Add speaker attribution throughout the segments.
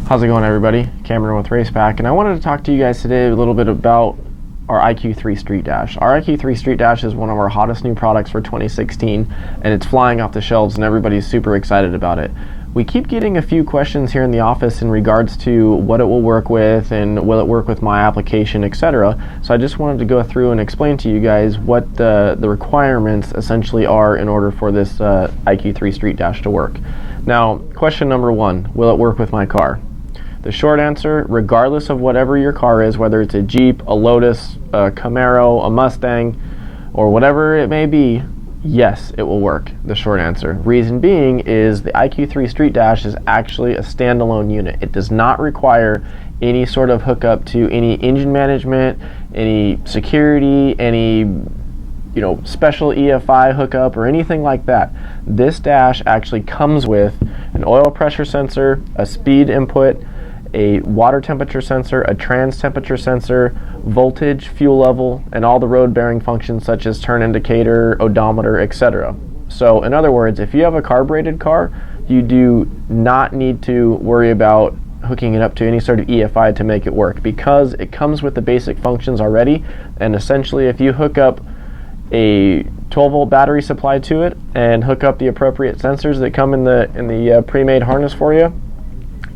Speaker 1: How's it going, everybody? Cameron with Racepak, and I wanted to talk to you guys today a little bit about our IQ3 Street Dash. Our IQ3 Street Dash is one of our hottest new products for 2016, and it's flying off the shelves and everybody's super excited about it. We keep getting a few questions here in the office in regards to what it will work with and will it work with my application, etc. So I just wanted to go through and explain to you guys what the requirements essentially are in order for this IQ3 Street Dash to work. Now, question number one, will it work with my car? The short answer, regardless of whatever your car is, whether it's a Jeep, a Lotus, a Camaro, a Mustang, or whatever it may be, yes, it will work. The short answer. Reason being is the IQ3 Street Dash is actually a standalone unit. It does not require any sort of hookup to any engine management, any security, any special EFI hookup or anything like that. This dash actually comes with an oil pressure sensor, a speed input, a water temperature sensor, a trans temperature sensor, voltage, fuel level, and all the road bearing functions such as turn indicator, odometer, etc. So in other words, if you have a carbureted car, you do not need to worry about hooking it up to any sort of EFI to make it work, because it comes with the basic functions already. And essentially, if you hook up a 12-volt battery supply to it and hook up the appropriate sensors that come in the pre-made harness for you,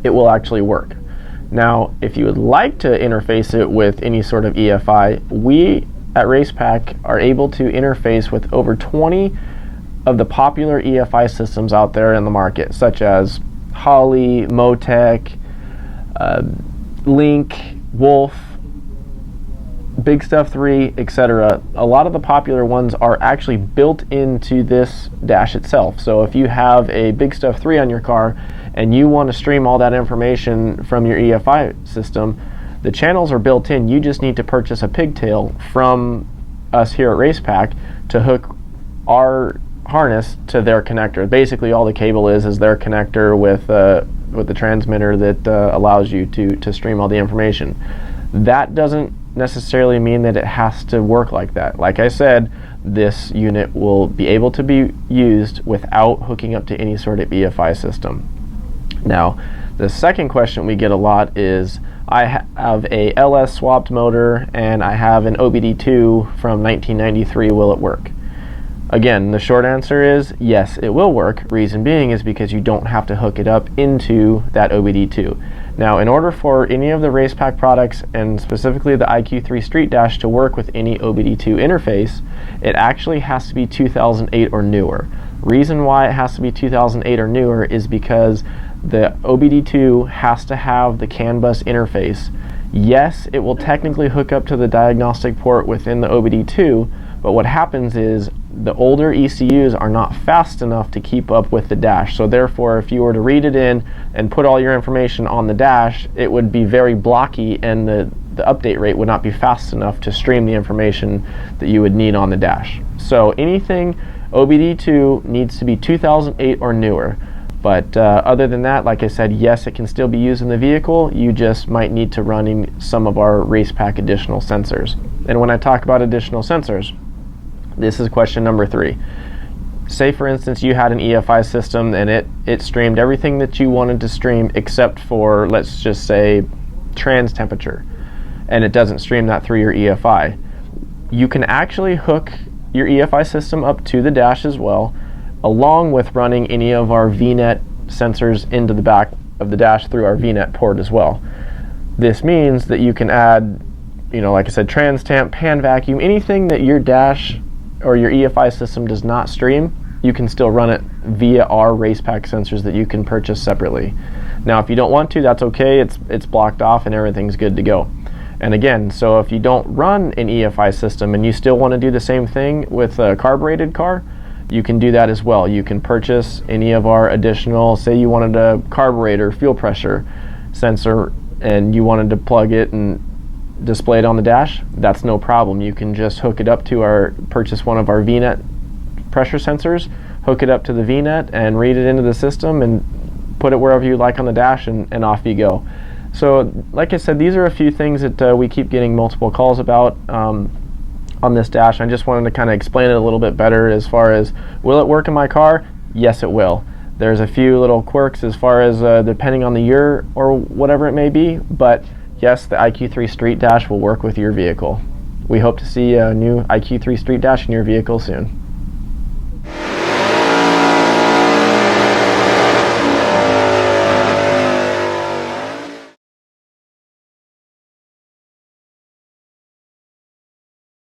Speaker 1: it will actually work. Now, if you would like to interface it with any sort of EFI, we at Racepak are able to interface with over 20 of the popular EFI systems out there in the market, such as Holley, Motec, Link, Wolf, Big Stuff 3, etc. A lot of the popular ones are actually built into this dash itself. So if you have a Big Stuff 3 on your car and you want to stream all that information from your EFI system, the channels are built in. You just need to purchase a pigtail from us here at Racepak to hook our harness to their connector. Basically, all the cable is their connector with the transmitter that allows you to stream all the information. That doesn't necessarily mean that it has to work like that. Like I said, this unit will be able to be used without hooking up to any sort of EFI system. Now, the second question we get a lot is, I have a LS swapped motor and I have an OBD2 from 1993, will it work? Again, the short answer is yes, it will work. Reason being is because you don't have to hook it up into that OBD2. Now, in order for any of the Racepak products, and specifically the IQ3 Street Dash, to work with any OBD2 interface, it actually has to be 2008 or newer. Reason why it has to be 2008 or newer is because the OBD2 has to have the CAN bus interface. Yes, it will technically hook up to the diagnostic port within the OBD2, but what happens is the older ECUs are not fast enough to keep up with the dash. So therefore, if you were to read it in and put all your information on the dash, it would be very blocky and the update rate would not be fast enough to stream the information that you would need on the dash. So anything OBD2 needs to be 2008 or newer. But other than that, like I said, yes, it can still be used in the vehicle. You just might need to run in some of our Racepak additional sensors. And when I talk about additional sensors, this is question number 3. Say, for instance, you had an EFI system and it streamed everything that you wanted to stream except for, let's just say, trans temperature, and it doesn't stream that through your EFI. You can actually hook your EFI system up to the dash as well, along with running any of our VNet sensors into the back of the dash through our VNet port as well. This means that you can add, like I said, trans temp, pan vacuum, anything that your dash or your EFI system does not stream, you can still run it via our Racepak sensors that you can purchase separately. Now, if you don't want to, that's okay. It's blocked off and everything's good to go. And again, so if you don't run an EFI system and you still want to do the same thing with a carbureted car, you can do that as well. You can purchase any of our additional, say you wanted a carburetor fuel pressure sensor and you wanted to plug it and display it on the dash, that's no problem. You can just hook it up to purchase one of our VNet pressure sensors, hook it up to the VNet and read it into the system and put it wherever you like on the dash, and off you go. So like I said, these are a few things that we keep getting multiple calls about. on this dash. I just wanted to kind of explain it a little bit better as far as, will it work in my car? Yes, it will. There's a few little quirks as far as depending on the year or whatever it may be, but yes, the IQ3 Street Dash will work with your vehicle. We hope to see a new IQ3 Street Dash in your vehicle soon.